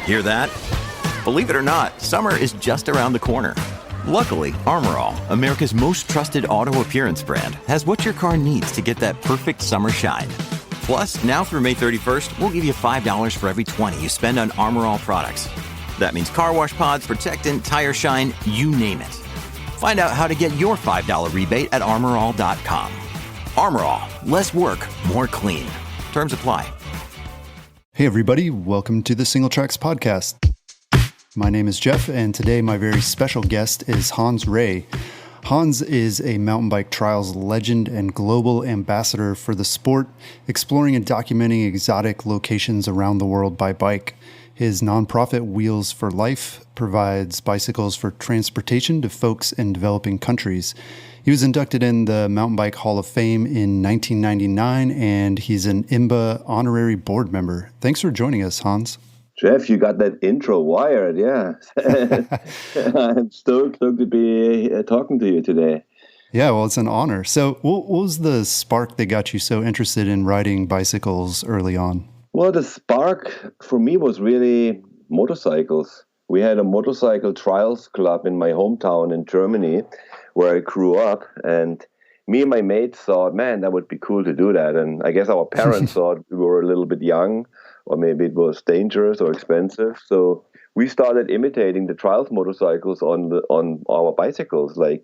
Hear that? Believe it or not, summer is just around the corner. Luckily, Armor All, America's most trusted auto appearance brand, has what your car needs to get that perfect summer shine. Plus, now through May 31st, we'll give you $5 for every $20 you spend on Armor All products. That means car wash pods, protectant, tire shine, you name it. Find out how to get your $5 rebate at armorall.com. Armor All, less work, more clean. Terms apply. Hey everybody, welcome to the Single Tracks Podcast. My name is Jeff, and today my very special guest is Hans Ray. Hans is a mountain bike trials legend and global ambassador for the sport, exploring and documenting exotic locations around the world by bike. His nonprofit Wheels for Life provides bicycles for transportation to folks in developing countries. He was inducted in the Mountain Bike Hall of Fame in 1999, and he's an IMBA honorary board member. Thanks for joining us, Hans. Jeff, you got that intro wired, yeah. I'm stoked to be talking to you today. Yeah, well, it's an honor. So what was the spark that got you so interested in riding bicycles early on? Well, the spark for me was really motorcycles. We had a motorcycle trials club in my hometown in Germany where I grew up, and me and my mates thought, man, that would be cool to do that. And I guess our parents thought we were a little bit young, or maybe it was dangerous or expensive. So we started imitating the trials motorcycles on our bicycles, like,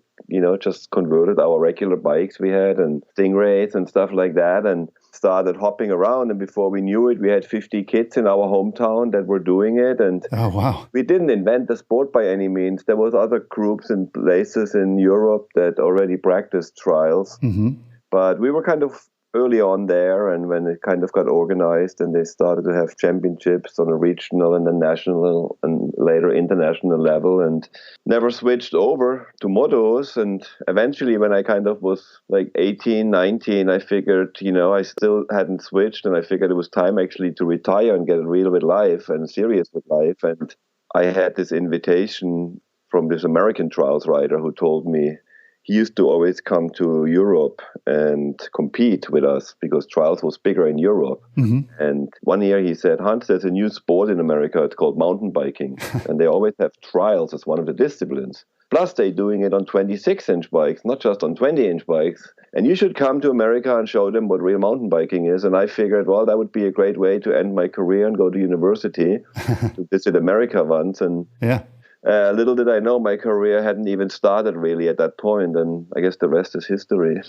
just converted our regular bikes we had and Stingrays and stuff like that, and started hopping around. And before we knew it, we had 50 kids in our hometown that were doing it. And oh, wow. We didn't invent the sport by any means. There was other groups and places in Europe that already practiced trials. Mm-hmm. But we were kind of early on there, and when it kind of got organized and they started to have championships on a regional and then national and later international level, and never switched over to motos. And eventually when I kind of was like 18, 19, I figured, I still hadn't switched, and I figured it was time actually to retire and get real with life and serious with life. And I had this invitation from this American trials rider who told me he used to always come to Europe and compete with us because trials was bigger in Europe. Mm-hmm. And one year he said, Hans, there's a new sport in America. It's called mountain biking. And they always have trials as one of the disciplines. Plus they're doing it on 26-inch bikes, not just on 20-inch bikes. And you should come to America and show them what real mountain biking is. And I figured, well, that would be a great way to end my career and go to university to visit America once. And yeah. Little did I know my career hadn't even started really at that point, and I guess the rest is history.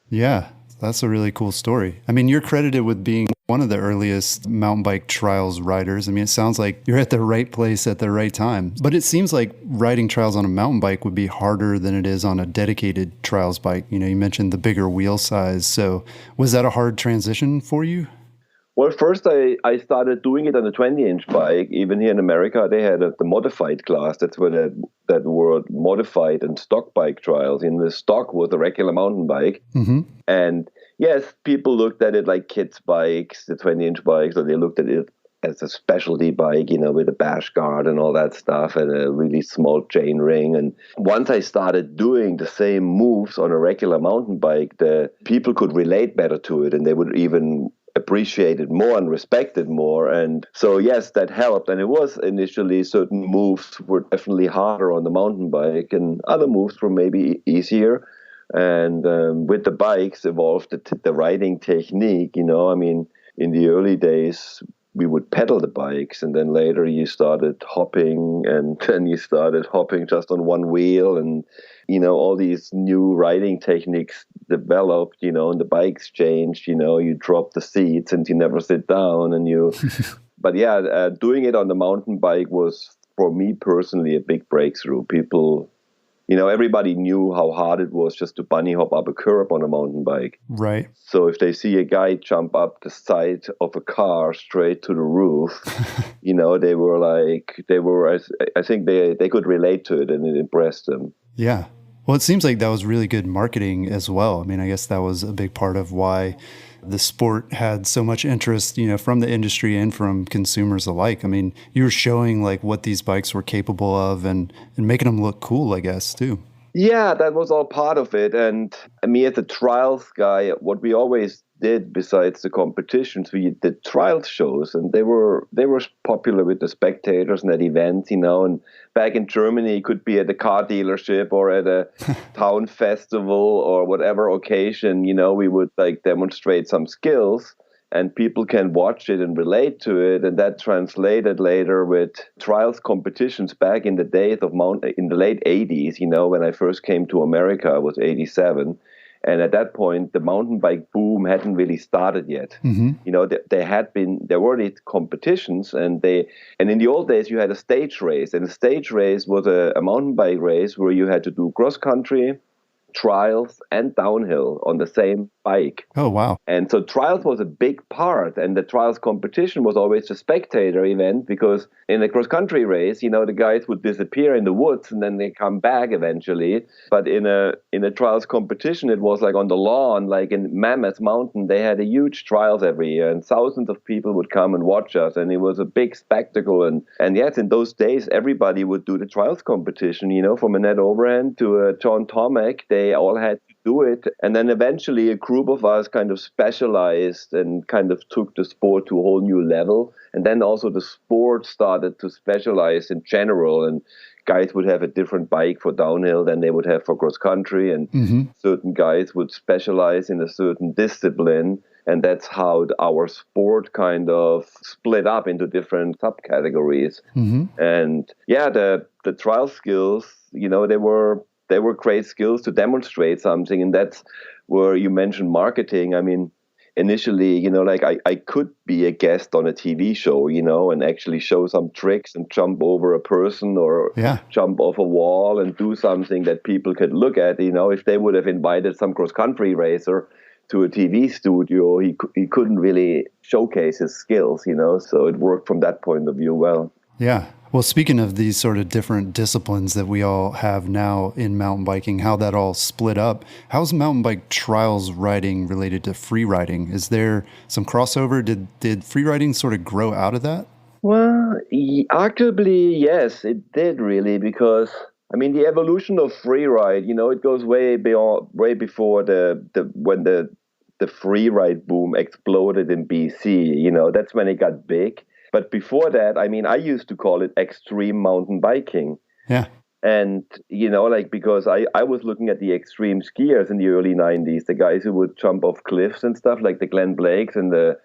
Yeah, that's a really cool story. I mean, you're credited with being one of the earliest mountain bike trials riders. I mean, it sounds like you're at the right place at the right time. But it seems like riding trials on a mountain bike would be harder than it is on a dedicated trials bike. You mentioned the bigger wheel size. So was that a hard transition for you? Well, first I started doing it on a 20-inch bike. Even here in America, they had the modified class. That's where that word modified and stock bike trials. In the stock was a regular mountain bike. Mm-hmm. And yes, people looked at it like kids' bikes, the 20-inch bikes, or they looked at it as a specialty bike, with a bash guard and all that stuff and a really small chain ring. And once I started doing the same moves on a regular mountain bike, the people could relate better to it, and they would even appreciate it more and respect it more. And so, yes, that helped. And it was initially certain moves were definitely harder on the mountain bike, and other moves were maybe easier. And with the bikes evolved the riding technique. In the early days, we would pedal the bikes, and then later you started hopping, and then you started hopping just on one wheel, and all these new riding techniques developed, and the bikes changed, you drop the seats and you never sit down, and but yeah, doing it on the mountain bike was, for me personally, a big breakthrough. People, everybody knew how hard it was just to bunny hop up a curb on a mountain bike. Right. So if they see a guy jump up the side of a car straight to the roof, I think they could relate to it, and it impressed them. Yeah. Well, it seems like that was really good marketing as well. I mean, I guess that was a big part of why the sport had so much interest, from the industry and from consumers alike. I mean, you were showing like what these bikes were capable of and making them look cool, I guess, too. Yeah, that was all part of it. And me as a trials guy, what we always did besides the competitions, we did trial shows, and they were popular with the spectators and at events, and back in Germany, it could be at a car dealership or at a town festival or whatever occasion, we would like demonstrate some skills. And people can watch it and relate to it, and that translated later with trials competitions back in the days of in the late 80s. When I first came to America, I was 87, and at that point the mountain bike boom hadn't really started yet. There were these competitions, and in the old days you had a stage race, and a stage race was a mountain bike race where you had to do cross country, trials, and downhill on the same bike. Oh, wow. And so trials was a big part, and the trials competition was always a spectator event, because in a cross-country race, the guys would disappear in the woods and then they come back eventually. But in a trials competition, it was like on the lawn, like in Mammoth Mountain, they had a huge trials every year, and thousands of people would come and watch us, and it was a big spectacle. And yes, in those days, everybody would do the trials competition, from Annette Overhand to John Tomac. They all had to do it. And then eventually a group of us kind of specialized and kind of took the sport to a whole new level. And then also the sport started to specialize in general, and guys would have a different bike for downhill than they would have for cross country, and certain guys would specialize in a certain discipline. And that's how our sport kind of split up into different subcategories. And yeah, the trial skills, they were great skills to demonstrate something. And that's where you mentioned marketing. I mean, initially, I could be a guest on a TV show, and actually show some tricks and jump over a person or jump off a wall and do something that people could look at. If they would have invited some cross-country racer to a TV studio, he couldn't really showcase his skills, so it worked from that point of view well. Yeah. Well, speaking of these sort of different disciplines that we all have now in mountain biking, how that all split up, how's mountain bike trials riding related to free riding? Is there some crossover? Did free riding sort of grow out of that? Well, arguably, yes, it did really, because the evolution of free ride, it goes way before when the free ride boom exploded in BC. That's when it got big. But before that, I used to call it extreme mountain biking. Yeah. And, because I was looking at the extreme skiers in the early 90s, the guys who would jump off cliffs and stuff, like the Glenn Blakes and the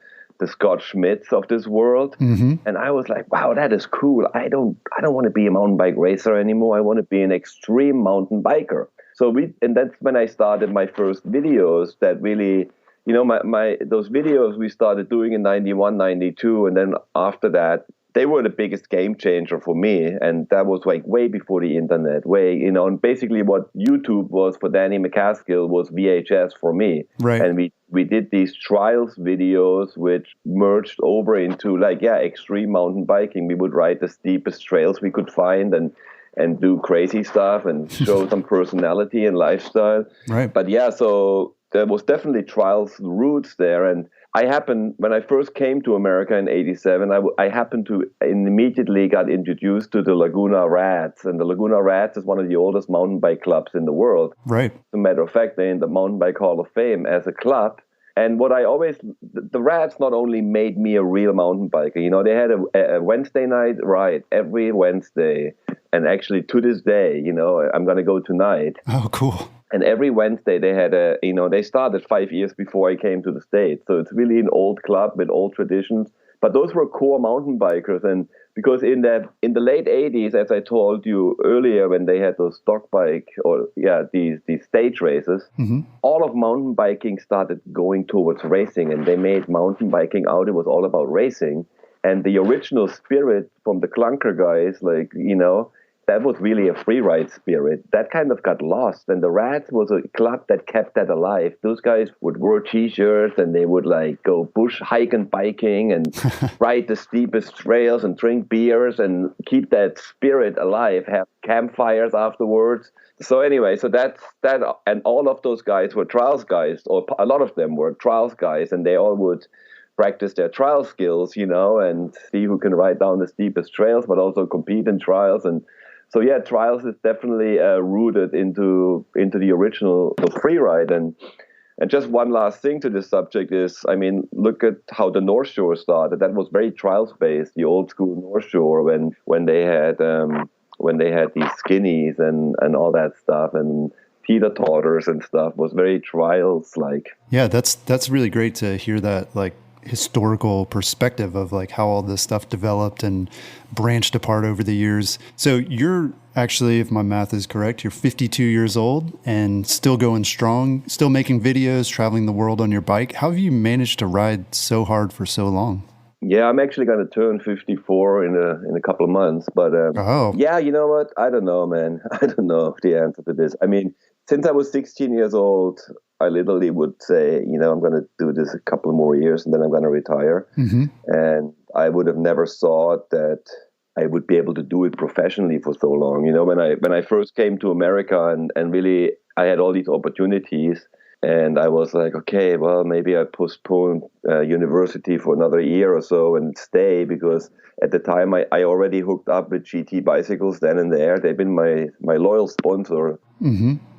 Scott Schmidts of this world. And I was like, wow, that is cool. I don't want to be a mountain bike racer anymore. I want to be an extreme mountain biker. And that's when I started my first videos that really... those videos we started doing in 91, 92, and then after that, they were the biggest game changer for me. And that was like way before the internet, and basically what YouTube was for Danny McCaskill was VHS for me. Right. And we did these trials videos, which merged over into extreme mountain biking. We would ride the steepest trails we could find and do crazy stuff and show some personality and lifestyle. Right. But yeah, so there was definitely trials roots there. And when I first came to America in 87, I happened to immediately got introduced to the Laguna Rats. And the Laguna Rats is one of the oldest mountain bike clubs in the world. Right. As a matter of fact, they're in the Mountain Bike Hall of Fame as a club. And the Rats not only made me a real mountain biker, they had a Wednesday night ride every Wednesday. And actually to this day, I'm going to go tonight. Oh, cool. And every Wednesday they had they started 5 years before I came to the States. So it's really an old club with old traditions. But those were core mountain bikers. And because in the late 80s, as I told you earlier, when they had those stock bike these stage races, all of mountain biking started going towards racing. And they made mountain biking out. It was all about racing. And the original spirit from the clunker guys, that was really a free ride spirit. That kind of got lost. And the Rats was a club that kept that alive. Those guys would wear T-shirts and they would go bush hiking, biking and ride the steepest trails and drink beers and keep that spirit alive, have campfires afterwards. So anyway, that's that. And all of those guys were trials guys, or a lot of them were trials guys, and they all would practice their trial skills, and see who can ride down the steepest trails, but also compete in trials. And so yeah, trials is definitely rooted into the original free ride, and And just one last thing to this subject is, I mean, look at how the North Shore started. That was very trials based, the old school North Shore, when they had these skinnies and all that stuff, and teeter-totters and stuff, was very trials like. Yeah, that's really great to hear that, like, historical perspective of like how all this stuff developed and branched apart over the years. So you're actually, if my math is correct, you're 52 years old and still going strong, still making videos, traveling the world on your bike. How have you managed to ride so hard for so long? Yeah, I'm actually going to turn 54 in a couple of months. But yeah, you know what? I don't know, man. I don't know the answer to this. I mean, since I was 16 years old, I literally would say, I'm going to do this a couple more years and then I'm going to retire. Mm-hmm. And I would have never thought that I would be able to do it professionally for so long. When I first came to America and really I had all these opportunities. And I was like, okay, well, maybe I postpone university for another year or so and stay, because at the time I already hooked up with GT bicycles then and there. They've been my loyal sponsor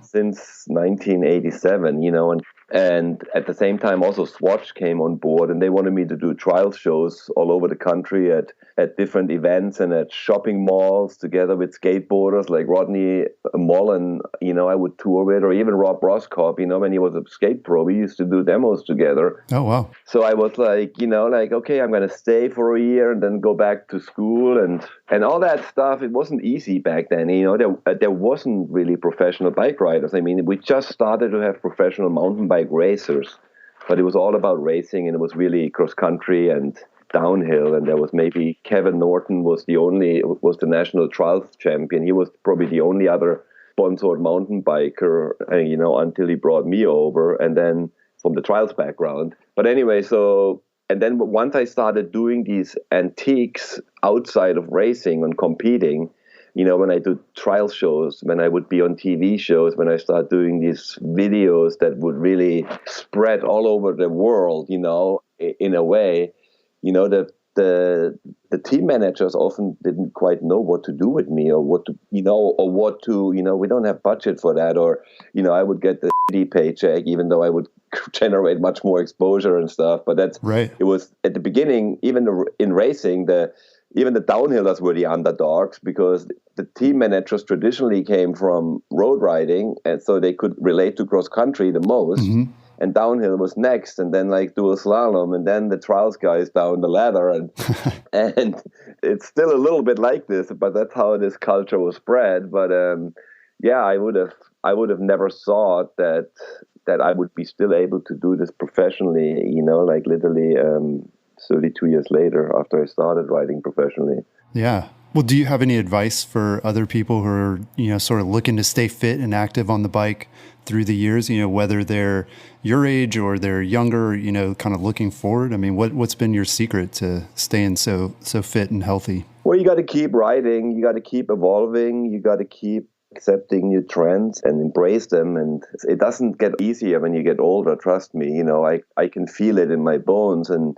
since 1987, and at the same time also Swatch came on board and they wanted me to do trial shows all over the country at different events and at shopping malls together with skateboarders like Rodney Mullen, I would tour with, or even Rob Roskopf, when he was a skate pro, we used to do demos together. Oh, wow. So I was like, okay, I'm going to stay for a year and then go back to school and all that stuff. It wasn't easy back then. There wasn't really professional bike riders. I mean, we just started to have professional mountain bike racers, but it was all about racing, and it was really cross country and downhill. And there was maybe Kevin Norton was the national trials champion. He was probably the only other sponsored mountain biker, until he brought me over, and then from the trials background. But anyway, and then once I started doing these antiques outside of racing and competing, when I do trial shows, when I would be on TV shows, when I start doing these videos that would really spread all over the world, in a way, the team managers often didn't quite know what to do with me, or what to, we don't have budget for that, or, I would get the shitty paycheck, even though I would generate much more exposure and stuff. But that's right. It was at the beginning, even in racing, even the downhillers were the underdogs, because the team managers traditionally came from road riding, and so they could relate to cross country the most. Mm-hmm. And downhill was next, and then like dual slalom, and then the trials guys down the ladder, and and it's still a little bit like this, but that's how this culture was spread. But I would have never thought that I would be still able to do this professionally, like literally 32 years later after I started riding professionally. Yeah. Well, do you have any advice for other people who are, sort of looking to stay fit and active on the bike through the years, whether they're your age or they're younger, kind of looking forward? I mean, what's been your secret to staying so fit and healthy? Well, you got to keep riding. You got to keep evolving. You got to keep accepting new trends and embrace them. And it doesn't get easier when you get older. Trust me. I can feel it in my bones and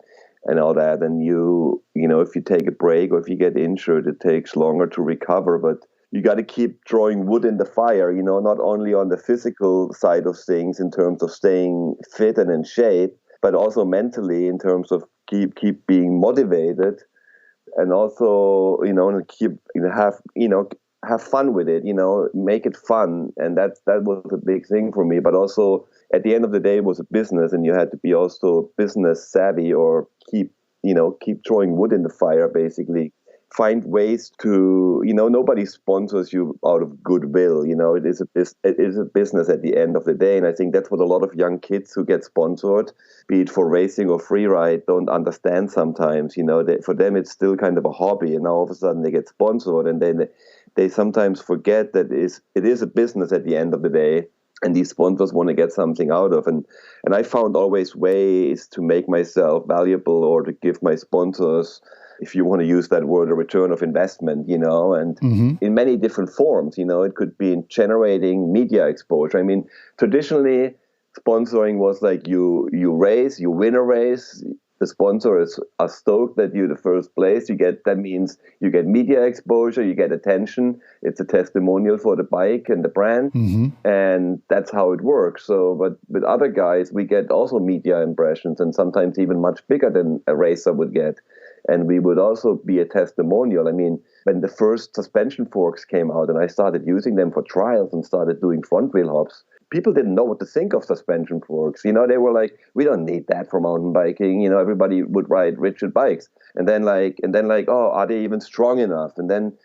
all that. And if you take a break or if you get injured, it takes longer to recover. But you got to keep throwing wood in the fire, not only on the physical side of things in terms of staying fit and in shape, but also mentally in terms of keep being motivated, and also, have fun with it, make it fun. And that was a big thing for me. But also at the end of the day, it was a business, and you had to be also business savvy, or keep throwing wood in the fire, basically. Find ways to, nobody sponsors you out of goodwill. It is a business at the end of the day. And I think that's what a lot of young kids who get sponsored, be it for racing or free ride, don't understand sometimes. For them, it's still kind of a hobby. And now all of a sudden they get sponsored, and then they sometimes forget that it is a business at the end of the day. And these sponsors want to get something out of. And I found always ways to make myself valuable, or to give my sponsors, if you want to use that word, a return of investment, and mm-hmm. in many different forms. It could be in generating media exposure. I mean, traditionally, sponsoring was like you race, you win a race, the sponsors are stoked that you're the first place. That means you get media exposure, you get attention. It's a testimonial for the bike and the brand, and that's how it works. So, but with other guys, we get also media impressions, and sometimes even much bigger than a racer would get. And we would also be a testimonial. I mean, when the first suspension forks came out, and I started using them for trials and started doing front wheel hops, people didn't know what to think of suspension forks. You know, they were like, we don't need that for mountain biking. You know, everybody would ride rigid bikes. And then like, oh, are they even strong enough? And then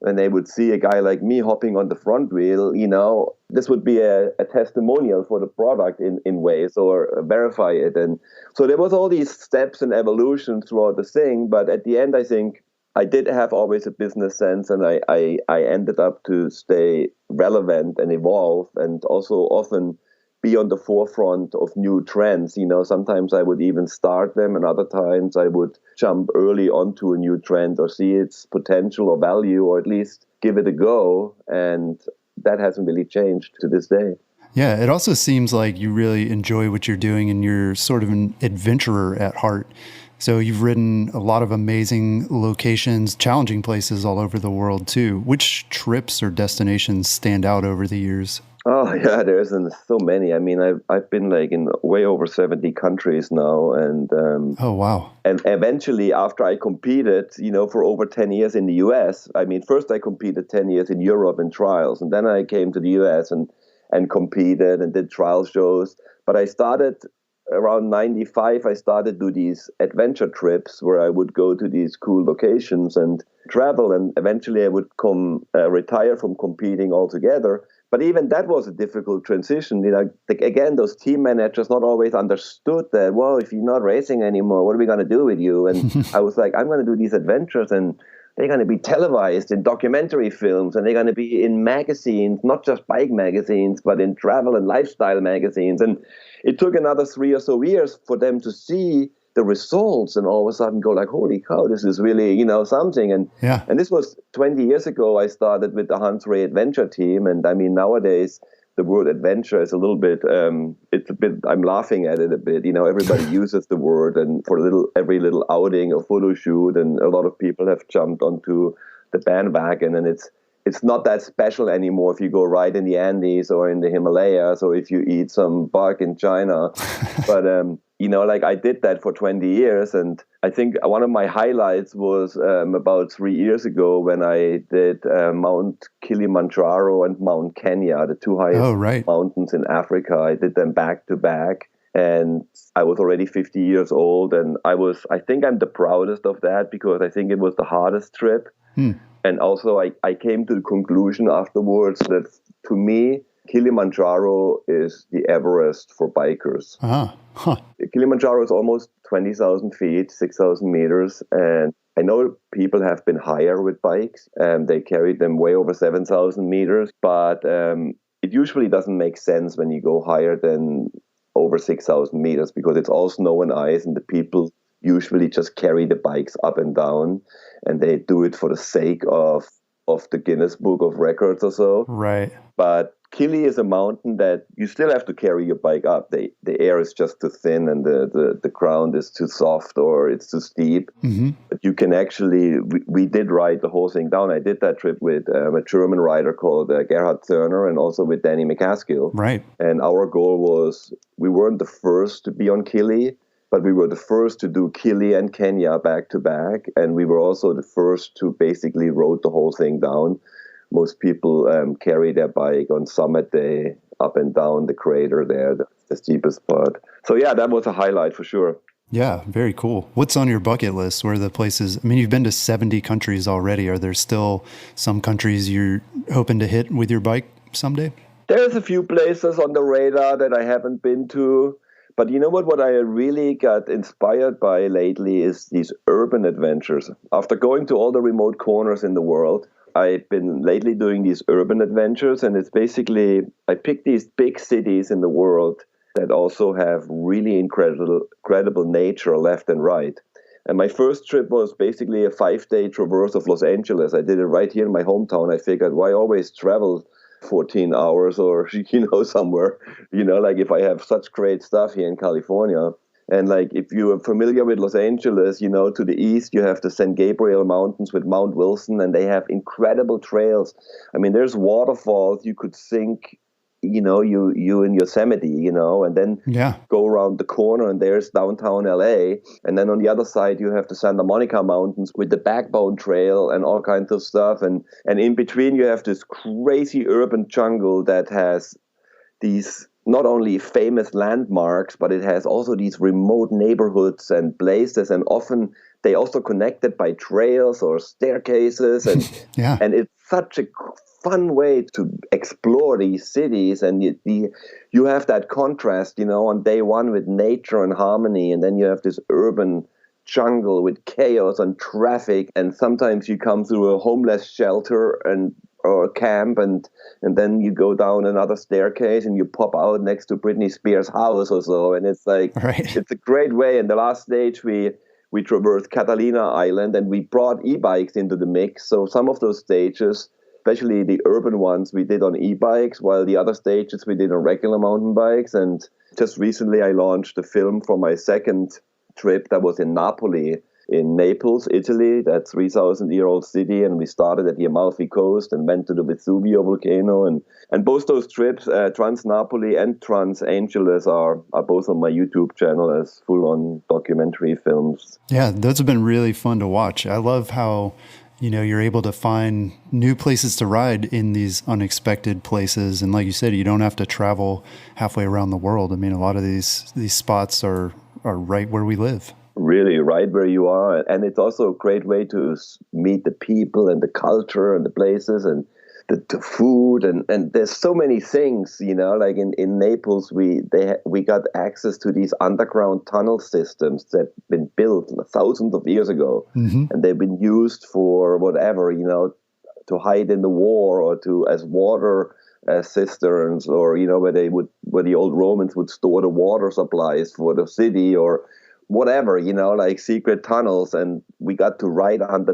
when they would see a guy like me hopping on the front wheel, you know, this would be a testimonial for the product in ways, or verify it. And so there was all these steps and evolution throughout the thing. But at the end, I think I did have always a business sense, and I ended up to stay relevant and evolve, and also often be on the forefront of new trends. You know, sometimes I would even start them, and other times I would jump early onto a new trend or see its potential or value, or at least give it a go. And that hasn't really changed to this day. Yeah, it also seems like you really enjoy what you're doing, and you're sort of an adventurer at heart. So you've ridden a lot of amazing locations, challenging places all over the world too. Which trips or destinations stand out over the years? Oh yeah, there's so many. I mean, I've been like in way over 70 countries now, and oh wow! And eventually, after I competed, you know, for over 10 years in the U.S. I mean, first I competed 10 years in Europe in trials, and then I came to the U.S. and competed and did trial shows. But I started around 95. I started to do these adventure trips where I would go to these cool locations and travel, and eventually I would retire from competing altogether. But even that was a difficult transition. You know, again, those team managers not always understood that, well, if you're not racing anymore, what are we going to do with you? And I was like, I'm going to do these adventures, and they're going to be televised in documentary films, and they're going to be in magazines, not just bike magazines, but in travel and lifestyle magazines. And it took another 3 or so years for them to see the results and all of a sudden go like, holy cow, this is really, you know, something. And and this was 20 years ago. I started with the Hans Rey Adventure team. And I mean, nowadays, the word adventure is a little bit, it's a bit, I'm laughing at it a bit. You know, everybody uses the word, and for every little outing or photo shoot, and a lot of people have jumped onto the bandwagon, and it's not that special anymore if you go ride in the Andes or in the Himalayas, or if you eat some bug in China. But, you know, like I did that for 20 years. And I think one of my highlights was about 3 years ago when I did Mount Kilimanjaro and Mount Kenya, the two highest mountains in Africa. I did them back to back. And I was already 50 years old. And I think I'm the proudest of that, because I think it was the hardest trip. And also I came to the conclusion afterwards that, to me, Kilimanjaro is the Everest for bikers. Kilimanjaro is almost 20,000 feet, 6,000 meters. And I know people have been higher with bikes, and they carried them way over 7,000 meters. But it usually doesn't make sense when you go higher than over 6,000 meters, because it's all snow and ice, and the people usually just carry the bikes up and down, and they do it for the sake of the Guinness Book of Records or so. Right. But Kili is a mountain that you still have to carry your bike up. The air is just too thin, and the ground is too soft, or it's too steep. But you can actually, we did ride the whole thing down. I did that trip with a German rider called Gerhard Zörner, and also with Danny McCaskill. Right. And our goal was, we weren't the first to be on Kili, but we were the first to do Kili and Kenya back to back. And we were also the first to basically road the whole thing down. Most people carry their bike on summit day up and down the crater there, the steepest part. So yeah, that was a highlight for sure. Yeah, very cool. What's on your bucket list? Where are the places? I mean, you've been to 70 countries already. Are there still some countries you're hoping to hit with your bike someday? There's a few places on the radar that I haven't been to. But you know what I really got inspired by lately is these urban adventures. After going to all the remote corners in the world, I've been lately doing these urban adventures, and it's basically, I pick these big cities in the world that also have really incredible nature left and right. And my first trip was basically a 5-day traverse of Los Angeles. I did it right here in my hometown. I figured, why always travel 14 hours or, somewhere, like if I have such great stuff here in California. And like, if you are familiar with Los Angeles, to the east, you have the San Gabriel Mountains with Mount Wilson, and they have incredible trails. I mean, there's waterfalls you could think, you in Yosemite, and then go around the corner and there's downtown LA. And then on the other side, you have the Santa Monica Mountains with the Backbone Trail and all kinds of stuff. And in between, you have this crazy urban jungle that has these not only famous landmarks, but it has also these remote neighborhoods and places. And often they also connected by trails or staircases. And, and it's such a fun way to explore these cities, and you have that contrast, on day one with nature and harmony, and then you have this urban jungle with chaos and traffic, and sometimes you come through a homeless shelter or a camp, and then you go down another staircase and you pop out next to Britney Spears' house or so, and it's like it's a great way. In the last stage, we traversed Catalina Island, and we brought e-bikes into the mix. So some of those stages, especially the urban ones, we did on e-bikes, while the other stages we did on regular mountain bikes. And just recently I launched a film for my second trip that was in Napoli, in Naples, Italy, that 3,000-year-old city. And we started at the Amalfi Coast and went to the Vesuvio volcano. And both those trips, Trans-Napoli and Trans-Angeles, are both on my YouTube channel as full-on documentary films. Yeah, those have been really fun to watch. I love how you're able to find new places to ride in these unexpected places. And like you said, you don't have to travel halfway around the world. I mean, a lot of these spots are right where we live. Really, right where you are. And it's also a great way to meet the people and the culture and the places and the food. And there's so many things, like in Naples, we got access to these underground tunnel systems that have been built thousands of years ago. And they've been used for whatever, to hide in the war or as water cisterns, or, where the old Romans would store the water supplies for the city, or whatever, like secret tunnels. And we got to ride under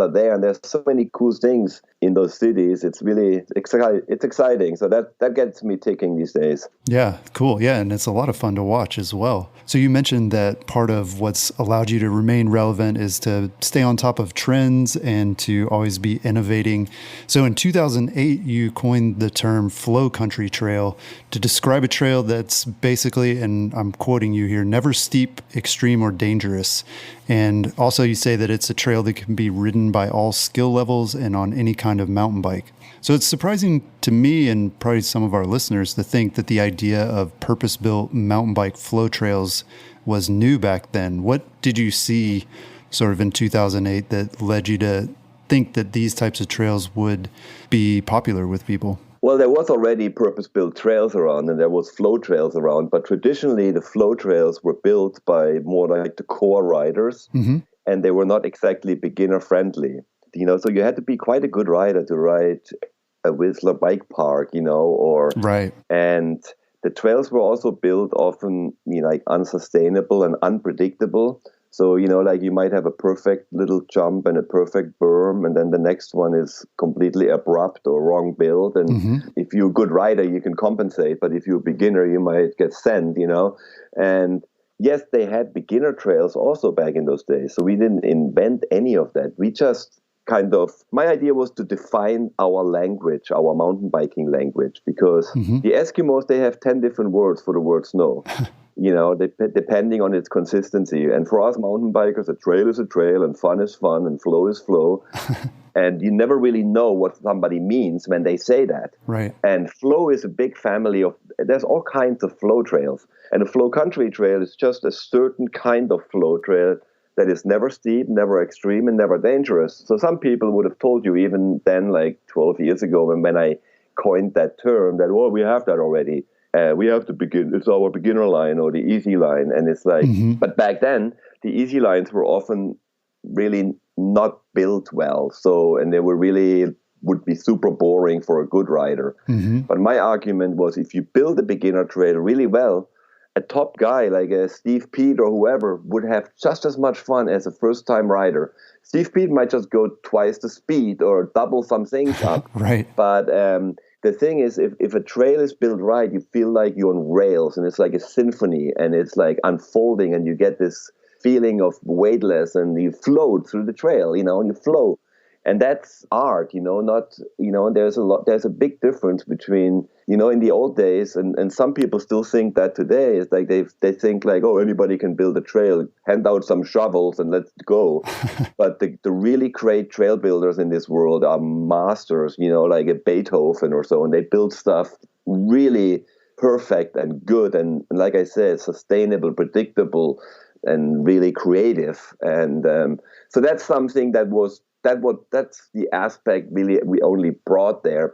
there, and there's so many cool things in those cities. It's really exciting. So that gets me ticking these days. Yeah, cool. Yeah, and it's a lot of fun to watch as well. So you mentioned that part of what's allowed you to remain relevant is to stay on top of trends and to always be innovating. So in 2008, you coined the term flow country trail to describe a trail that's basically, and I'm quoting you here, never steep, extreme, or dangerous. And also you say that it's a trail that can be ridden by all skill levels and on any kind of mountain bike. So it's surprising to me and probably some of our listeners to think that the idea of purpose-built mountain bike flow trails was new back then. What did you see sort of in 2008 that led you to think that these types of trails would be popular with people? Well, there was already purpose-built trails around, and there was flow trails around, but traditionally the flow trails were built by more like the core riders, and they were not exactly beginner-friendly. So you had to be quite a good rider to ride a Whistler bike park, or right. And the trails were also built often, like unsustainable and unpredictable. So, like you might have a perfect little jump and a perfect berm, and then the next one is completely abrupt or wrong build. And if you're a good rider, you can compensate. But if you're a beginner, you might get sent, And yes, they had beginner trails also back in those days. So we didn't invent any of that. We just my idea was to define our language, our mountain biking language, because the Eskimos, they have 10 different words for the word snow. Depending on its consistency. And for us mountain bikers, a trail is a trail, and fun is fun, and flow is flow. And you never really know what somebody means when they say that. Right. And flow is a big family there's all kinds of flow trails. And a flow country trail is just a certain kind of flow trail that is never steep, never extreme, and never dangerous. So some people would have told you even then, like 12 years ago, when I coined that term, that, we have that already. We have to begin, it's our beginner line or the easy line. And it's like, but back then, the easy lines were often really not built well. So, and they would be super boring for a good rider. But my argument was, if you build a beginner trail really well, a top guy like a Steve Peat or whoever would have just as much fun as a first-time rider. Steve Peat might just go twice the speed or double some things up. Right. But the thing is, if a trail is built right, you feel like you're on rails, and it's like a symphony, and it's like unfolding, and you get this feeling of weightless, and you float through the trail, and you flow. And that's art, not, there's a big difference between, in the old days, and some people still think that today, is like they think like, oh, anybody can build a trail, hand out some shovels and let's go. But the really great trail builders in this world are masters, like a Beethoven or so, and they build stuff really perfect and good, and like I said, sustainable, predictable, and really creative. And so that's something that's the aspect really we only brought there.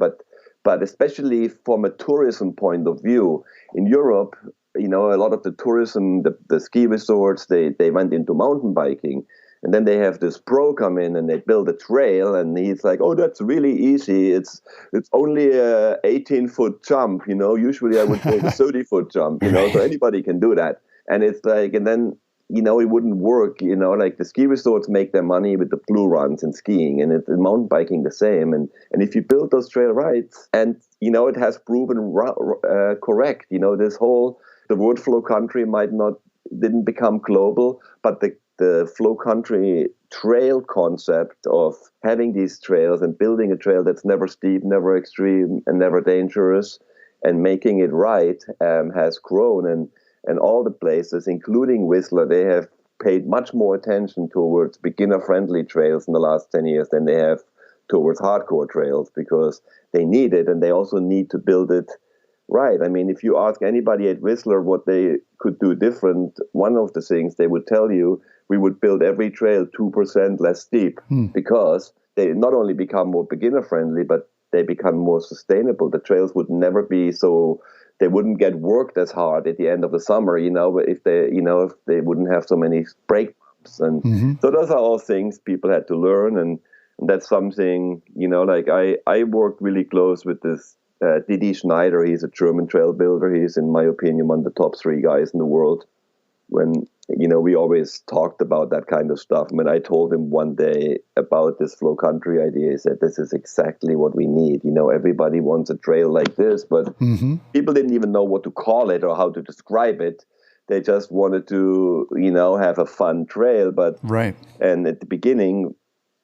But especially from a tourism point of view, in Europe, a lot of the tourism, the ski resorts, they went into mountain biking. And then they have this pro come in and they build a trail, and he's like, oh, that's really easy. It's only a 18-foot jump, Usually I would take a 30-foot jump, so anybody can do that. And it's like, and then it wouldn't work, like the ski resorts make their money with the blue runs and skiing, and it's in mountain biking the same. And if you build those trail rides, and, it has proven correct, the word flow country didn't become global, but the flow country trail concept of having these trails and building a trail that's never steep, never extreme, and never dangerous, and making it right has grown. And all the places, including Whistler, they have paid much more attention towards beginner-friendly trails in the last 10 years than they have towards hardcore trails, because they need it, and they also need to build it right. I mean, if you ask anybody at Whistler what they could do different, one of the things they would tell you, we would build every trail 2% less steep, because they not only become more beginner-friendly, but they become more sustainable. The trails would never be so... They wouldn't get worked as hard at the end of the summer, if they wouldn't have so many break bumps. And so those are all things people had to learn. And that's something, like I worked really close with this Didi Schneider. He's a German trail builder. He's, in my opinion, one of the top 3 guys in the world. When, we always talked about that kind of stuff. I mean, I told him one day about this flow country idea. He said, this is exactly what we need. Everybody wants a trail like this, but people didn't even know what to call it or how to describe it. They just wanted to, have a fun trail. But right. And at the beginning,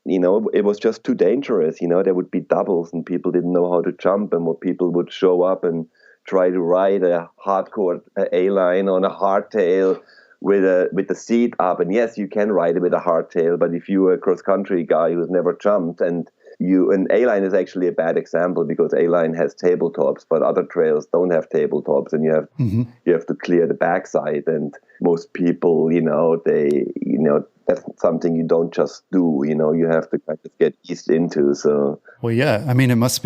it was just too dangerous. There would be doubles, and people didn't know how to jump, and more people would show up and try to ride a hardcore A-line on a hardtail with the seat up. And yes, you can ride it with a hardtail, but if you're a cross-country guy who's never jumped, and A-line is actually a bad example, because A-line has tabletops, but other trails don't have tabletops, and you have to clear the backside. And most people, that's something you don't just do, you have to kind of get eased into. So, well, yeah, I mean, it must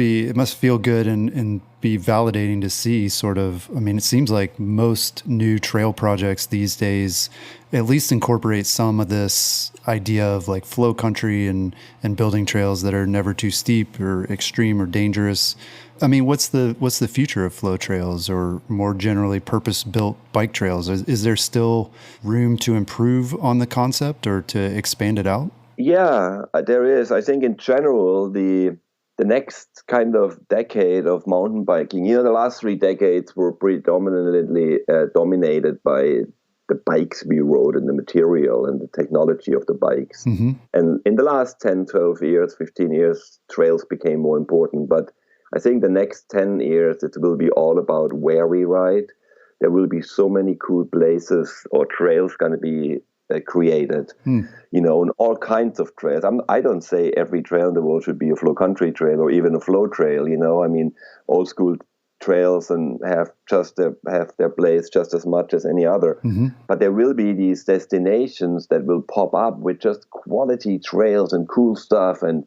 feel good and be validating to see sort of, I mean, it seems like most new trail projects these days at least incorporate some of this idea of like flow country and building trails that are never too steep or extreme or dangerous. I mean, what's the future of flow trails, or more generally purpose-built bike trails? Is there still room to improve on the concept or to expand it out? Yeah, there is. I think in general, the next kind of decade of mountain biking, the last 3 decades were predominantly dominated by the bikes we rode and the material and the technology of the bikes. And in the last 10, 12 years, 15 years, trails became more important. But I think the next 10 years, it will be all about where we ride. There will be so many cool places or trails going to be created, and all kinds of trails. I don't say every trail in the world should be a flow country trail or even a flow trail, I mean, old school trails and have their place just as much as any other. But there will be these destinations that will pop up with just quality trails and cool stuff. And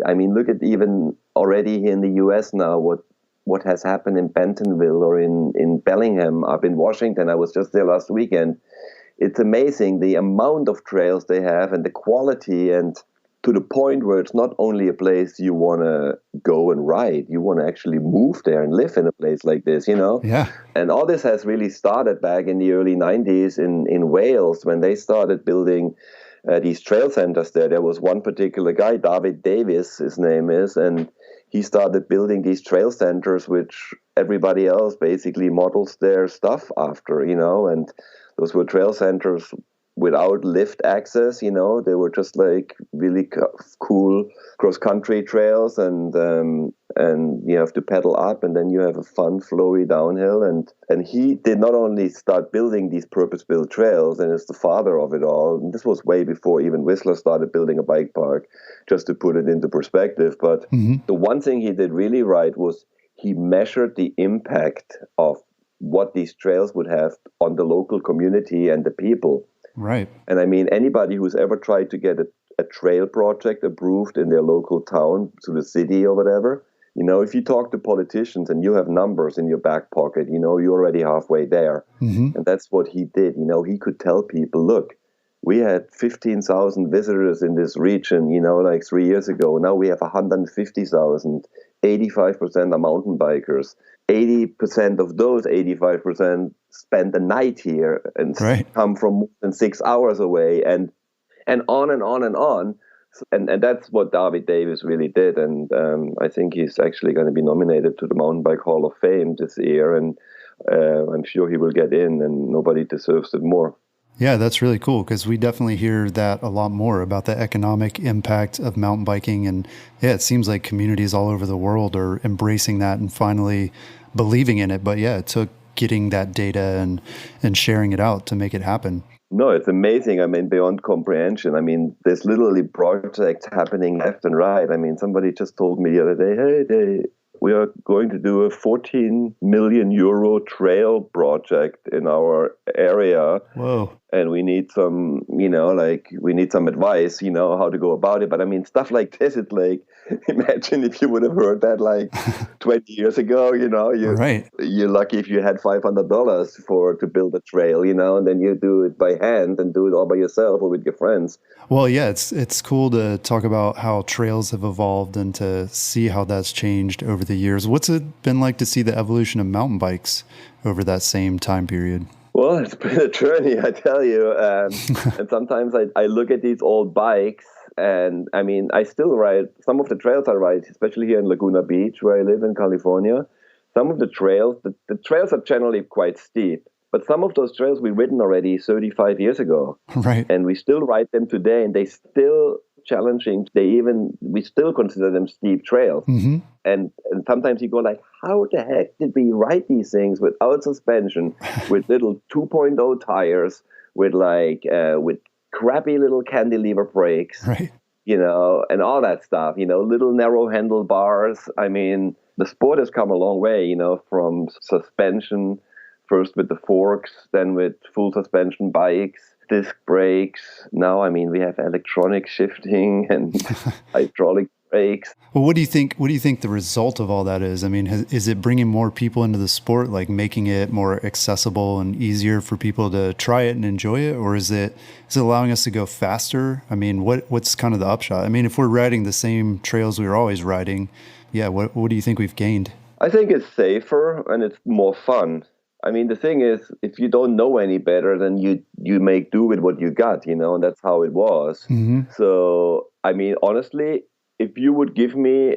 I mean, look at even already here in the US now, what has happened in Bentonville or in Bellingham up in Washington. I was just there last weekend. It's amazing the amount of trails they have and the quality, and to the point where it's not only a place you want to go and ride, you want to actually move there and live in a place like this, Yeah. And all this has really started back in the early 90s in Wales, when they started building these trail centers there. There was one particular guy, David Davis, his name is, and he started building these trail centers, which everybody else basically models their stuff after, and those were trail centers without lift access, they were just like really cool cross-country trails, and you have to pedal up, and then you have a fun, flowy downhill. And he did not only start building these purpose-built trails, and is the father of it all. And this was way before even Whistler started building a bike park, just to put it into perspective. But the one thing he did really right was he measured the impact of what these trails would have on the local community and the people. Right. And I mean, anybody who's ever tried to get a trail project approved in their local town, to the city or whatever, if you talk to politicians and you have numbers in your back pocket, you're already halfway there. And that's what he did. He could tell people, look, we had 15,000 visitors in this region, like 3 years ago. Now we have 150,000. 85% are mountain bikers. 80% of those 85% spend the night here and come from more than 6 hours away, and on and on and on. And that's what David Davis really did. And I think he's actually going to be nominated to the Mountain Bike Hall of Fame this year. And I'm sure he will get in, and nobody deserves it more. Yeah, that's really cool, because we definitely hear that a lot more about the economic impact of mountain biking. And yeah, it seems like communities all over the world are embracing that and finally believing in it. But yeah, it took getting that data and sharing it out to make it happen. No, it's amazing. I mean, beyond comprehension. I mean, there's literally projects happening left and right. I mean, somebody just told me the other day, hey, we are going to do a 14 million euro trail project in our area. Whoa. And we need some, we need some advice, how to go about it. But I mean, stuff like this, it's like, imagine if you would have heard that like 20 years ago, you're lucky if you had $500 to build a trail, and then you do it by hand and do it all by yourself or with your friends. Well, yeah, it's cool to talk about how trails have evolved and to see how that's changed over the years. What's it been like to see the evolution of mountain bikes over that same time period? Well, it's been a journey, I tell you. And sometimes I look at these old bikes, and I mean, I still ride some of the trails I ride, especially here in Laguna Beach, where I live in California. Some of the trails, the trails are generally quite steep, but some of those trails we've ridden already 35 years ago. Right. And we still ride them today, and they still challenging. We still consider them steep trails. And sometimes you go like, how the heck did we ride these things without suspension, with little 2.0 tires, with crappy little cantilever brakes, right? And all that stuff, little narrow handlebars. I mean, the sport has come a long way, from suspension, first with the forks, then with full suspension bikes, disc brakes. Now, I mean, we have electronic shifting and hydraulic brakes. Well, what do you think the result of all that is? I mean, is it bringing more people into the sport, like making it more accessible and easier for people to try it and enjoy it? Or is it allowing us to go faster? I mean, what's kind of the upshot? I mean, if we're riding the same trails we were always riding, yeah, what do you think we've gained? I think it's safer and it's more fun. I mean, the thing is, if you don't know any better, then you make do with what you got, and that's how it was. So, I mean, honestly, if you would give me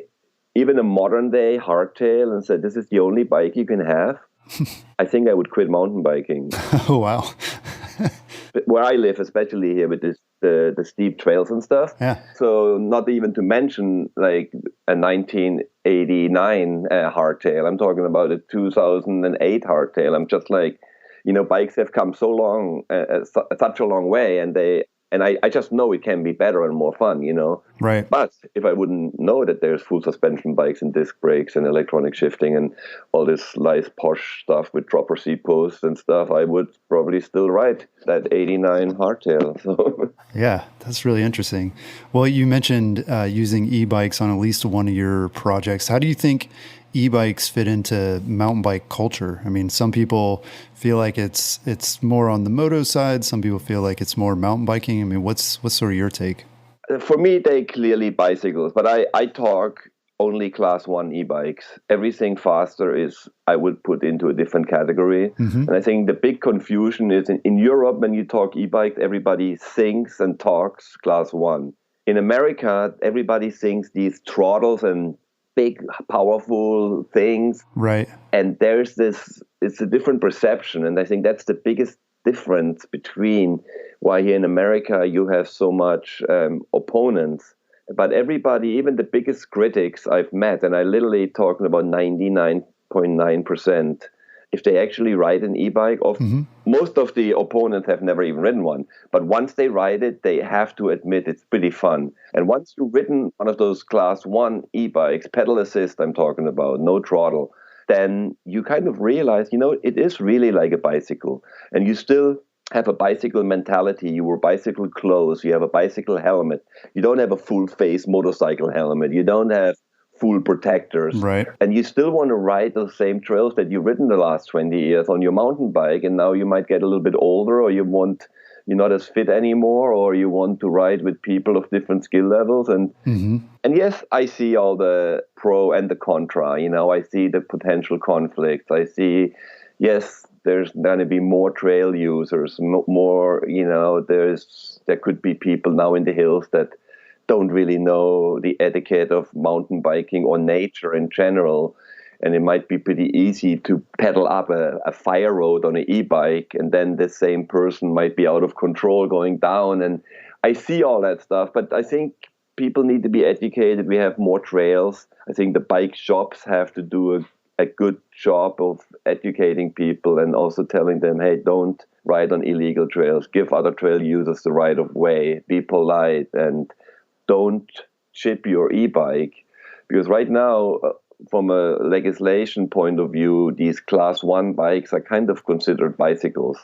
even a modern day hardtail and said, this is the only bike you can have, I think I would quit mountain biking. Oh, wow. Where I live, especially here with the steep trails and stuff. Yeah. So not even to mention like a 1989 hardtail. I'm talking about a 2008 hardtail. I'm just like, bikes have come so long, such a long way, and I just know it can be better and more fun, Right. But if I wouldn't know that there's full suspension bikes and disc brakes and electronic shifting and all this nice posh stuff with dropper seat posts and stuff, I would probably still ride that 89 hardtail. So. Yeah, that's really interesting. Well, you mentioned using e-bikes on at least one of your projects. How do you think e-bikes fit into mountain bike culture? I mean, some people feel like it's more on the moto side. Some people feel like it's more mountain biking. I mean, what's sort of your take? For me, they clearly bicycles, but I talk only class 1 e-bikes. Everything faster I would put into a different category. And I think the big confusion is in Europe, when you talk e-bikes, everybody thinks and talks class 1. In America, everybody thinks these throttles and big, powerful things. Right. And there's it's a different perception. And I think that's the biggest difference between why here in America you have so much opponents. But everybody, even the biggest critics I've met, and I literally talking about 99.9%, if they actually ride an e-bike, most of the opponents have never even ridden one. But once they ride it, they have to admit it's pretty fun. And once you've ridden one of those class 1 e-bikes, pedal assist I'm talking about, no throttle, then you kind of realize, it is really like a bicycle. And you still have a bicycle mentality. You wear bicycle clothes. You have a bicycle helmet. You don't have a full face motorcycle helmet. You don't have full protectors. Right. And you still want to ride those same trails that you've ridden the last 20 years on your mountain bike. And now you might get a little bit older, or you're not as fit anymore, or you want to ride with people of different skill levels. And and yes, I see all the pro and the contra. I see the potential conflicts. I see, yes, there's going to be more trail users, more, there could be people now in the hills that don't really know the etiquette of mountain biking or nature in general. And it might be pretty easy to pedal up a fire road on an e-bike, and then the same person might be out of control going down. And I see all that stuff, but I think people need to be educated. We have more trails. I think the bike shops have to do a good job of educating people and also telling them, hey, don't ride on illegal trails. Give other trail users the right of way. Be polite and don't chip your e-bike. Because right now, from a legislation point of view, these class 1 bikes are kind of considered bicycles.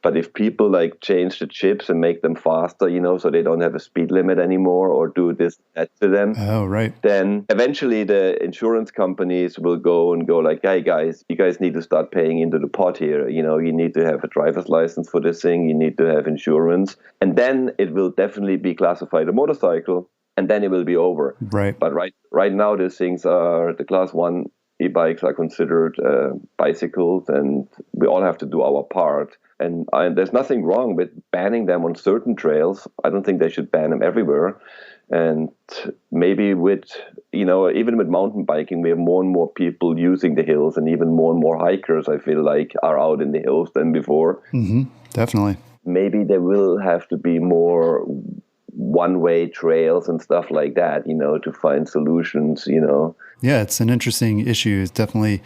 But if people change the chips and make them faster, so they don't have a speed limit anymore, or do that to them, then eventually the insurance companies will go like, hey guys, you guys need to start paying into the pot here. You need to have a driver's license for this thing. You need to have insurance. And then it will definitely be classified a motorcycle. And then it will be over. Right. But right now, these things the class 1 e-bikes are considered bicycles, and we all have to do our part. And there's nothing wrong with banning them on certain trails. I don't think they should ban them everywhere. And maybe even with mountain biking, we have more and more people using the hills, and even more hikers, I feel like, are out in the hills than before. Definitely. Maybe there will have to be more one-way trails and stuff like that, to find solutions, Yeah, it's an interesting issue. It's definitely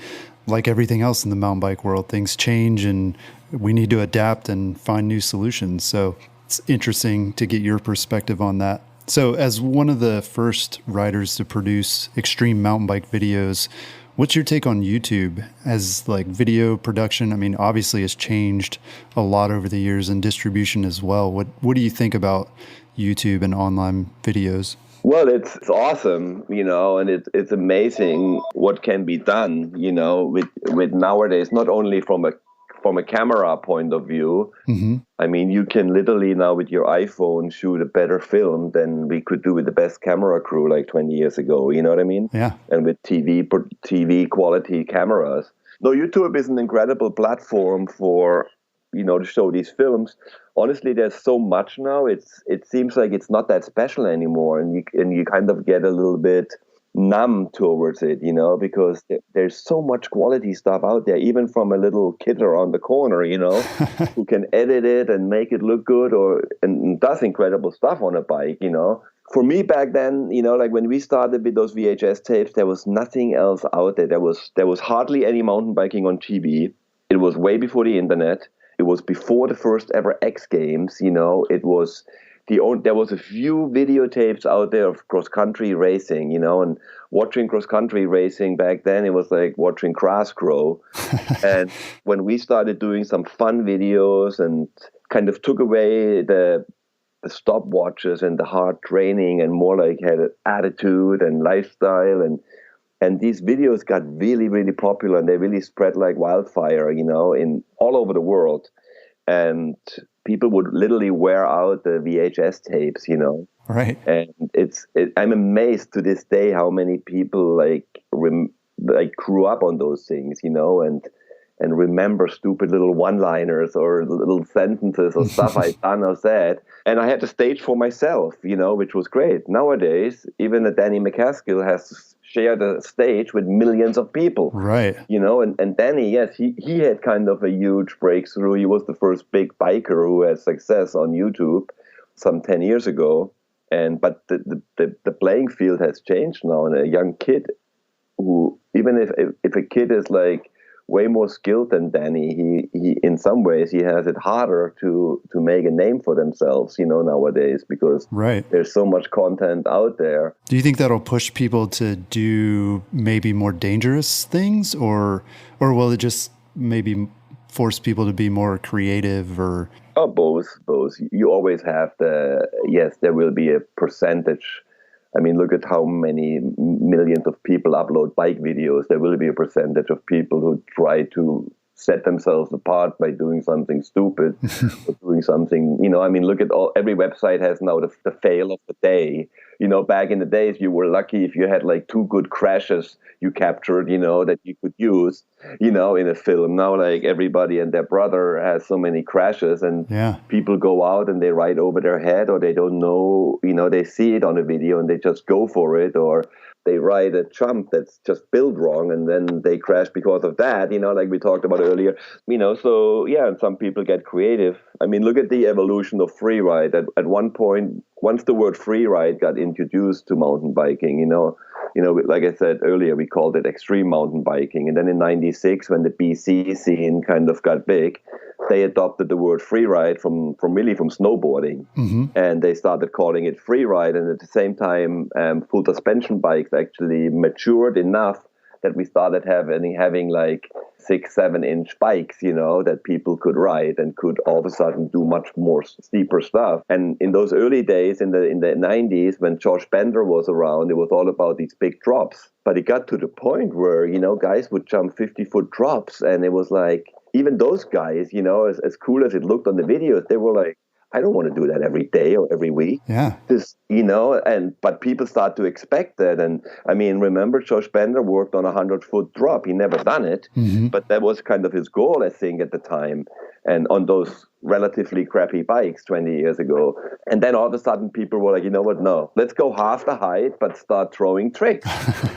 like everything else in the mountain bike world. Things change and we need to adapt and find new solutions. So it's interesting to get your perspective on that. So as one of the first riders to produce extreme mountain bike videos, what's your take on YouTube as video production? I mean, obviously it's changed a lot over the years, and distribution as well. What do you think about YouTube and online videos? Well, it's awesome, and it's amazing what can be done, with nowadays, not only from a camera point of view. I mean, you can literally now with your iPhone shoot a better film than we could do with the best camera crew 20 years ago. You know what I mean? Yeah. And with TV quality cameras. No, YouTube is an incredible platform for, to show these films. Honestly, there's so much now. It seems like it's not that special anymore, and you kind of get a little bit numb towards it, because there's so much quality stuff out there, even from a little kid around the corner, who can edit it and make it look good, and does incredible stuff on a bike, For me back then, when we started with those VHS tapes, there was nothing else out there. There was hardly any mountain biking on TV. It was way before the internet. It was before the first ever X Games. It was there was a few videotapes out there of cross-country racing, and watching cross-country racing back then, it was like watching grass grow. And when we started doing some fun videos and kind of took away the stopwatches and the hard training, and more had an attitude and lifestyle, and these videos got really, really popular, and they really spread like wildfire, in all over the world. And people would literally wear out the VHS tapes, Right. And I'm amazed to this day how many people grew up on those things, and remember stupid little one-liners or little sentences or stuff I'd done or said. And I had a stage for myself, which was great. Nowadays, even a Danny McCaskill has to share the stage with millions of people. Right. And Danny, yes, he had kind of a huge breakthrough. He was the first big biker who had success on YouTube some 10 years ago. But the playing field has changed now, and a young kid who, even if a kid is like way more skilled than Danny, he in some ways he has it harder to make a name for themselves, nowadays, because there's so much content out there. Do you think that'll push people to do maybe more dangerous things, or will it just maybe force people to be more creative? Or both. You always have there will be a percentage. I mean, look at how many millions of people upload bike videos. There will be a percentage of people who try to set themselves apart by doing something stupid or doing something, look at every website has now the fail of the day. Back in the days, you were lucky if you had like 2 good crashes you captured, that you could use, in a film. Now, like, everybody and their brother has so many crashes, and people go out and they ride over their head, or they don't know, they see it on a video and they just go for it, or they ride a jump that's just built wrong and then they crash because of that, like we talked about earlier. So and some people get creative. I mean, look at the evolution of freeride. At one point, once the word freeride got introduced to mountain biking, like I said earlier, we called it extreme mountain biking. And then in 96, when the BC scene kind of got big, they adopted the word freeride from snowboarding. Mm-hmm. And they started calling it freeride. And at the same time, full suspension bikes actually matured enough that we started having like 6-7 inch bikes, that people could ride and could all of a sudden do much more steeper stuff. And in those early days, in the 90s, when Josh Bender was around, it was all about these big drops. But it got to the point where, guys would jump 50-foot drops, and it was like, even those guys, as cool as it looked on the videos, they were like, I don't want to do that every day or every week. Yeah. But people start to expect that. And I mean, remember, Josh Bender worked on a 100-foot drop. He never done it, but that was kind of his goal, I think, at the time. And on those relatively crappy bikes 20 years ago. And then all of a sudden people were like, you know what? No, let's go half the height, but start throwing tricks.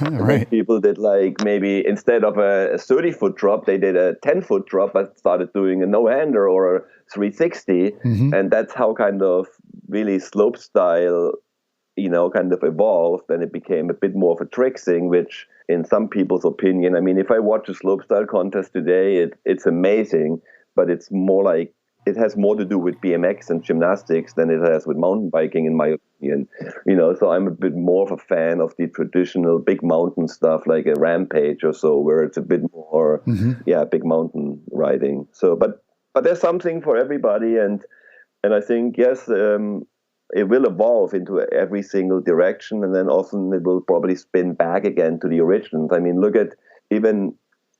Right. People did, like, maybe instead of a 30-foot drop, they did a 10-foot drop, but started doing a no-hander or a 360. Mm-hmm. And that's how kind of really slope style, kind of evolved. And it became a bit more of a trick thing, which in some people's opinion, I mean, if I watch a slopestyle contest today, it's amazing, but it's more like, it has more to do with BMX and gymnastics than it has with mountain biking, in my opinion. So I'm a bit more of a fan of the traditional big mountain stuff, like a Rampage or so, where it's a bit more, big mountain riding. So, but there's something for everybody, and I think, yes, it will evolve into every single direction, and then often it will probably spin back again to the originals. I mean, look at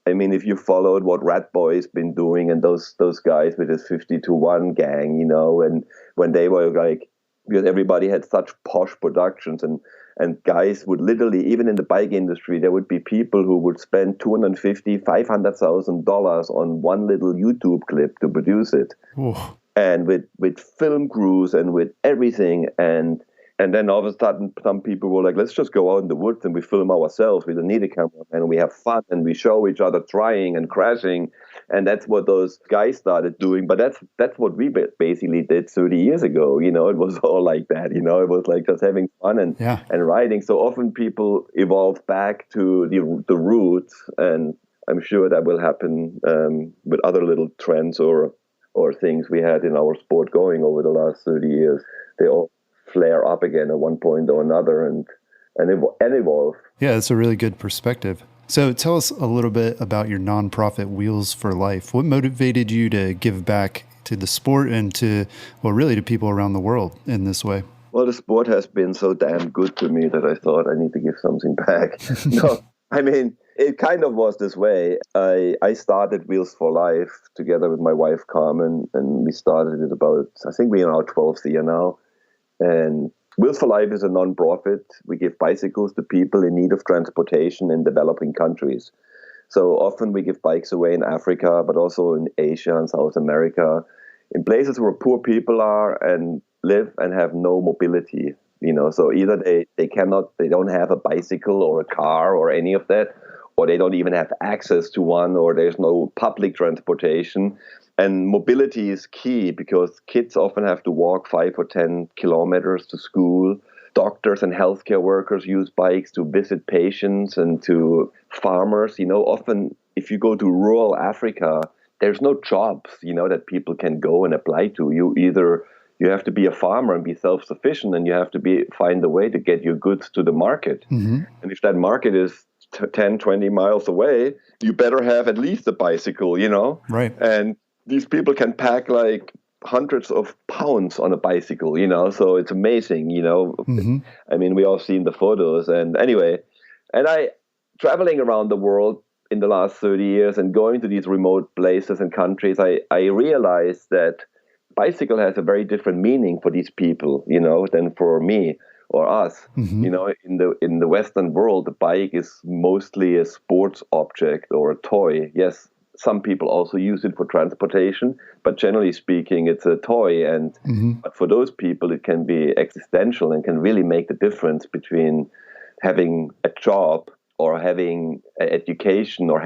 if you followed what Rat Boy's been doing, and those guys with his 50-1 gang, and when they were like, because everybody had such posh productions, and guys would literally, even in the bike industry, there would be people who would spend $250,000, $500,000 on one little YouTube clip to produce it. Ooh. And with film crews and with everything, and then all of a sudden some people were like, let's just go out in the woods and we film ourselves. We don't need a camera, and we have fun and we show each other trying and crashing. And that's what those guys started doing. But that's what we basically did 30 years ago. It was all like that. It was like just having fun and riding. So often people evolve back to the roots, and I'm sure that will happen with other little trends or things we had in our sport going over the last 30 years. They all flare up again at one point or another and evolve. Yeah, that's a really good perspective. So tell us a little bit about your nonprofit, Wheels for Life. What motivated you to give back to the sport and to people around the world in this way? Well, the sport has been so damn good to me that I thought I need to give something back. No, I mean, it kind of was this way. I started Wheels for Life together with my wife, Carmen, and we started it about, I think we're in our 12th year now. And Wheels for Life is a non-profit. We give bicycles to people in need of transportation in developing countries. So often we give bikes away in Africa, but also in Asia and South America, in places where poor people are and live and have no mobility. So either they don't have a bicycle or a car or any of that, or they don't even have access to one, or there's no public transportation. And mobility is key because kids often have to walk 5 or 10 kilometers to school. Doctors and healthcare workers use bikes to visit patients and to farmers. Often if you go to rural Africa, there's no jobs, that people can go and apply to. You have to be a farmer and be self-sufficient, and you have to find a way to get your goods to the market. Mm-hmm. And if that market is 10, 20 miles away, you better have at least a bicycle, Right. And these people can pack like hundreds of pounds on a bicycle, so it's amazing, Mm-hmm. I mean, we all seen the photos. And anyway, and I traveling around the world in the last 30 years and going to these remote places and countries, I realized that bicycle has a very different meaning for these people, than for me or us. Mm-hmm. In the Western world, the bike is mostly a sports object or a toy. Yes, some people also use it for transportation, but generally speaking, it's a toy. And but for those people, it can be existential and can really make the difference between having a job or having education or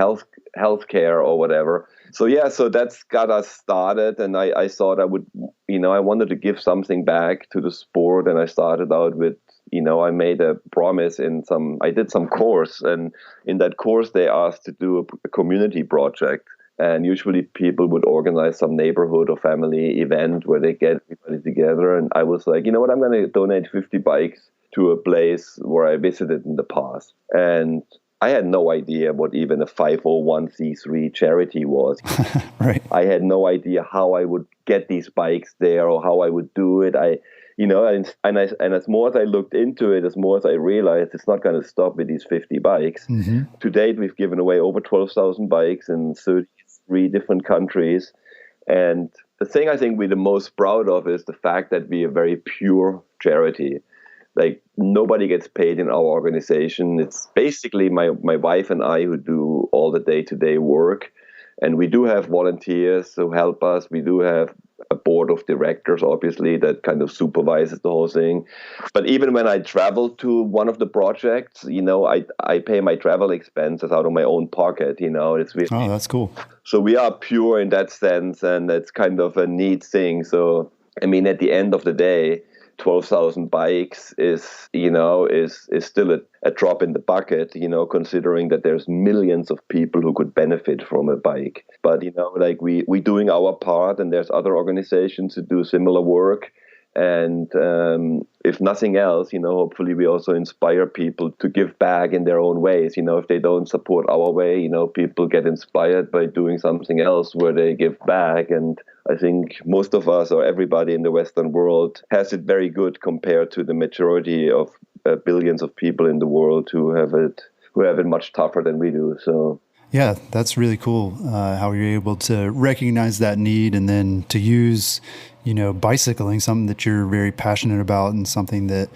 healthcare or whatever. So that's got us started, and I thought I wanted to give something back to the sport, and I started out with, I made a promise I did some course, and in that course they asked to do a community project, and usually people would organize some neighborhood or family event where they get everybody together, and I was like, I'm going to donate 50 bikes to a place where I visited in the past. And I had no idea what even a 501c3 charity was. Right. I had no idea how I would get these bikes there or how I would do it. And as more as I looked into it, as more as I realized it's not going to stop with these 50 bikes. Mm-hmm. To date, we've given away over 12,000 bikes in 33 different countries. And the thing I think we're the most proud of is the fact that we're a very pure charity. Like, nobody gets paid in our organization. It's basically my wife and I who do all the day-to-day work. And we do have volunteers who help us. We do have a board of directors, obviously, that kind of supervises the whole thing. But even when I travel to one of the projects, I pay my travel expenses out of my own pocket. It's really, Oh, that's cool. So we are pure in that sense, and it's kind of a neat thing. So, I mean, at the end of the day, 12,000 bikes is still a drop in the bucket, considering that there's millions of people who could benefit from a bike. But, we're doing our part, and there's other organizations who do similar work. And if nothing else, hopefully we also inspire people to give back in their own ways. If they don't support our way, people get inspired by doing something else where they give back. And I think most of us, or everybody in the Western world, has it very good compared to the majority of billions of people in the world who have it much tougher than we do. So. Yeah, that's really cool. How you're able to recognize that need and then to use, bicycling, something that you're very passionate about and something that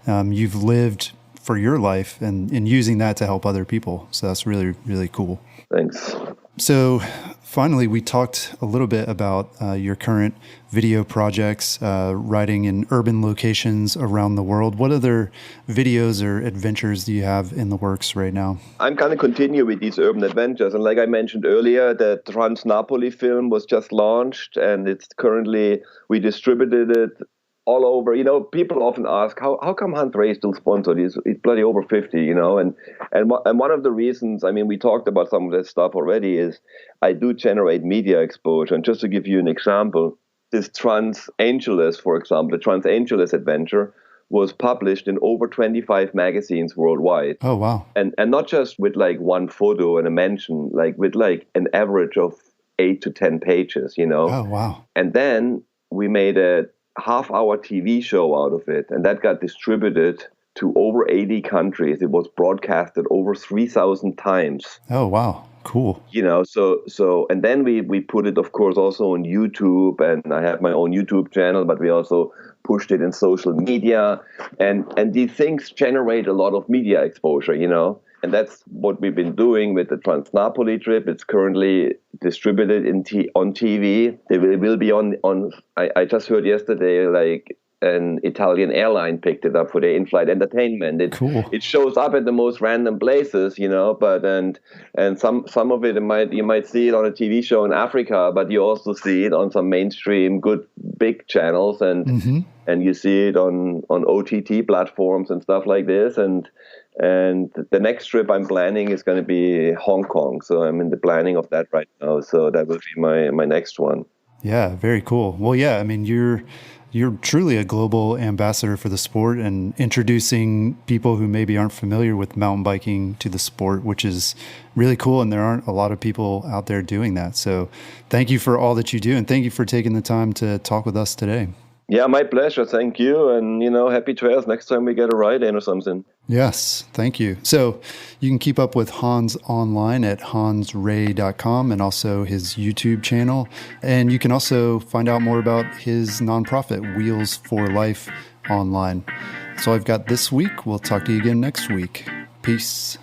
you've lived for your life, and using that to help other people. So that's really, really cool. Thanks. So finally, we talked a little bit about your current video projects, riding in urban locations around the world. What other videos or adventures do you have in the works right now? I'm going to continue with these urban adventures. And like I mentioned earlier, the Trans-Napoli film was just launched, and it's currently, we distributed it all over. People often ask, how come Hans Ray still sponsored? He's bloody over 50, and one of the reasons, I mean, we talked about some of that stuff already, is I do generate media exposure. And just to give you an example, this Trans Angeles, for example, the Trans Angeles adventure was published in over 25 magazines worldwide. Oh, wow. And not just with like one photo and a mention, like with like an average of 8 to 10 pages, Oh, wow. And then we made a half-hour TV show out of it, and that got distributed to over 80 countries. It was broadcasted over 3,000 times. Oh, wow. Cool. So and then we put it, of course, also on YouTube, and I have my own YouTube channel, but we also pushed it in social media, and these things generate a lot of media exposure, And that's what we've been doing with the Trans-Napoli trip. It's currently distributed on TV. They will be on. I just heard yesterday, like an Italian airline picked it up for their in-flight entertainment. It shows up at the most random places, but and some of it you might see it on a TV show in Africa, but you also see it on some mainstream good big channels, and you see it on OTT platforms and stuff like this. And the next trip I'm planning is going to be Hong Kong. So I'm in the planning of that right now. So that will be my next one. Yeah, very cool. Well, yeah, I mean, you're truly a global ambassador for the sport and introducing people who maybe aren't familiar with mountain biking to the sport, which is really cool. And there aren't a lot of people out there doing that. So thank you for all that you do. And thank you for taking the time to talk with us today. Yeah, my pleasure. Thank you. And, happy trails next time we get a ride in or something. Yes, thank you. So you can keep up with Hans online at hansray.com and also his YouTube channel. And you can also find out more about his nonprofit, Wheels for Life, online. So I've got this week. We'll talk to you again next week. Peace.